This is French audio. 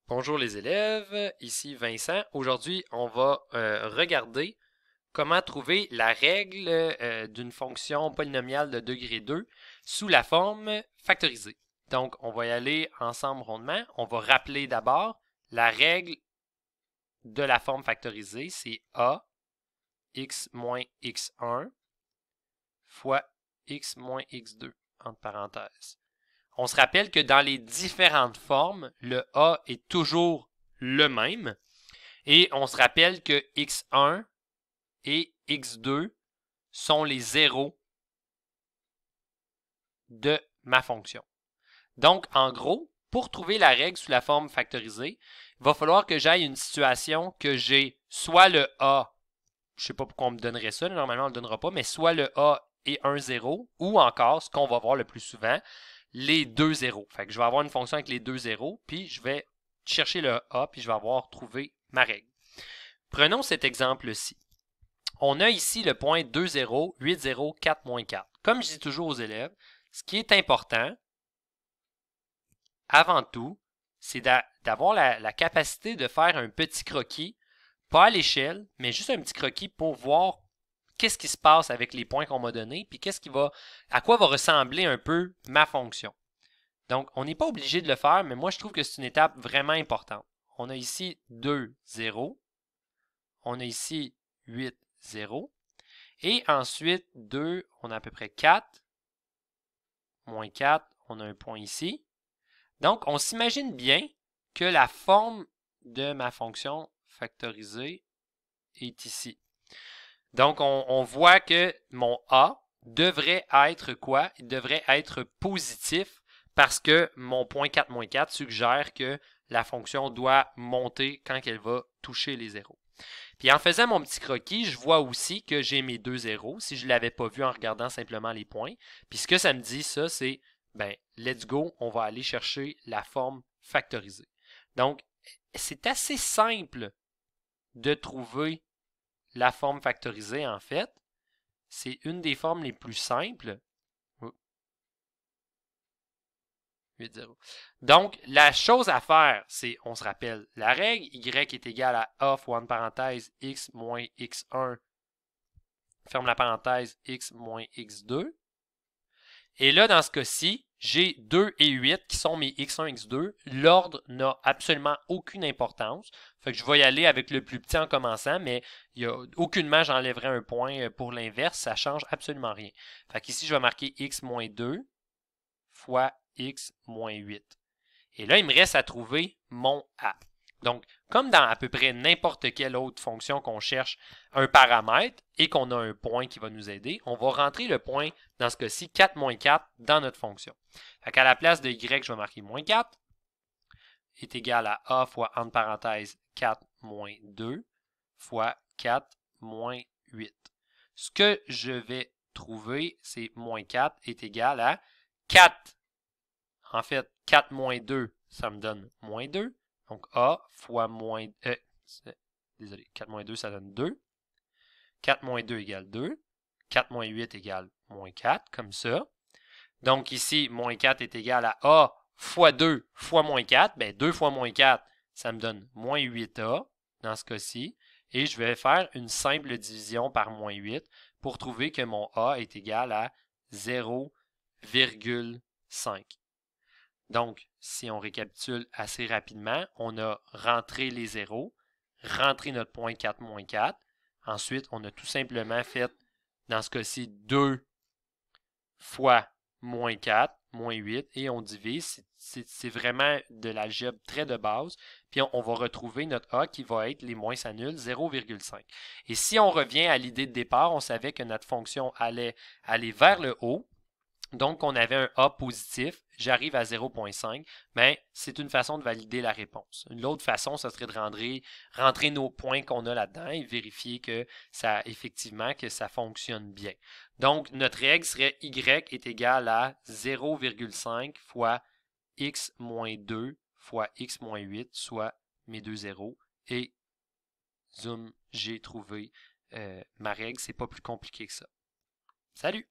Bonjour les élèves, ici Vincent. Aujourd'hui, on va regarder comment trouver la règle d'une fonction polynomiale de degré 2 sous la forme factorisée. Donc, on va y aller ensemble rondement. On va rappeler d'abord la règle de la forme factorisée, c'est a x moins x1 fois x moins x2, entre parenthèses. On se rappelle que dans les différentes formes, le a est toujours le même. Et on se rappelle que x1 et x2 sont les zéros de ma fonction. Donc, en gros, pour trouver la règle sous la forme factorisée, il va falloir que j'aille une situation que j'ai soit le a, je ne sais pas pourquoi on me donnerait ça, normalement on ne le donnera pas, mais soit le a et un zéro, ou encore, ce qu'on va voir le plus souvent, les deux zéros. Fait que je vais avoir une fonction avec les deux zéros, puis je vais chercher le a, puis je vais avoir trouvé ma règle. Prenons cet exemple-ci. On a ici le point 2, 0, 8, 0, 4, moins 4. Comme je dis toujours aux élèves, ce qui est important, avant tout, c'est d'avoir la capacité de faire un petit croquis, pas à l'échelle, mais juste un petit croquis pour voir qu'est-ce qui se passe avec les points qu'on m'a donnés, puis à quoi va ressembler un peu ma fonction. Donc, on n'est pas obligé de le faire, mais moi, je trouve que c'est une étape vraiment importante. On a ici 2, 0. On a ici 8, 0. Et ensuite, 2, on a à peu près 4. Moins 4, on a un point ici. Donc, on s'imagine bien que la forme de ma fonction factorisée est ici. Donc, on voit que mon a devrait être quoi? Il devrait être positif parce que mon point 4 moins 4 suggère que la fonction doit monter quand elle va toucher les zéros. Puis en faisant mon petit croquis, je vois aussi que j'ai mes deux zéros, si je ne l'avais pas vu en regardant simplement les points. Puis ce que ça me dit, ça, c'est, ben, let's go, on va aller chercher la forme factorisée. Donc, c'est assez simple de trouver la forme factorisée, en fait. C'est une des formes les plus simples. 8, 0. Donc, la chose à faire, c'est, on se rappelle la règle, y est égal à a fois une parenthèse x moins x1, ferme la parenthèse, x moins x2. Et là, dans ce cas-ci, j'ai 2 et 8 qui sont mes x1, x2. L'ordre n'a absolument aucune importance. Fait que je vais y aller avec le plus petit en commençant, mais aucunement j'enlèverai un point pour l'inverse. Ça change absolument rien. Fait qu'ici, je vais marquer x moins 2 fois x moins 8. Et là, il me reste à trouver mon a. Donc, comme dans à peu près n'importe quelle autre fonction qu'on cherche un paramètre et qu'on a un point qui va nous aider, on va rentrer le point, dans ce cas-ci, 4 moins 4 dans notre fonction. Fait qu'à la place de y, je vais marquer moins 4 est égal à a fois, entre parenthèses, 4 moins 2 fois 4 moins 8. Ce que je vais trouver, c'est moins 4 est égal à 4. En fait, 4 moins 2, ça me donne moins 2. Donc, A fois moins... désolé, 4 moins 2, ça donne 2. 4 moins 2 égale 2. 4 moins 8 égale moins 4, comme ça. Donc, ici, moins 4 est égal à A fois 2 fois moins 4. Bien, 2 fois moins 4, ça me donne moins 8A, dans ce cas-ci. Et je vais faire une simple division par moins 8 pour trouver que mon A est égal à 0,5. Donc, si on récapitule assez rapidement, on a rentré les zéros, rentré notre point 4 moins 4. Ensuite, on a tout simplement fait, dans ce cas-ci, 2 fois moins 4, moins 8, et on divise. C'est vraiment de l'algèbre très de base. Puis on va retrouver notre A qui va être, les moins s'annulent, 0,5. Et si on revient à l'idée de départ, on savait que notre fonction allait aller vers le haut. Donc, on avait un A positif, j'arrive à 0,5, mais c'est une façon de valider la réponse. L'autre façon, ce serait de rentrer nos points qu'on a là-dedans et vérifier que ça, effectivement, que ça fonctionne bien. Donc, notre règle serait Y est égal à 0,5 fois X moins 2 fois X moins 8, soit mes deux zéros. Et, zoom, j'ai trouvé ma règle. C'est pas plus compliqué que ça. Salut!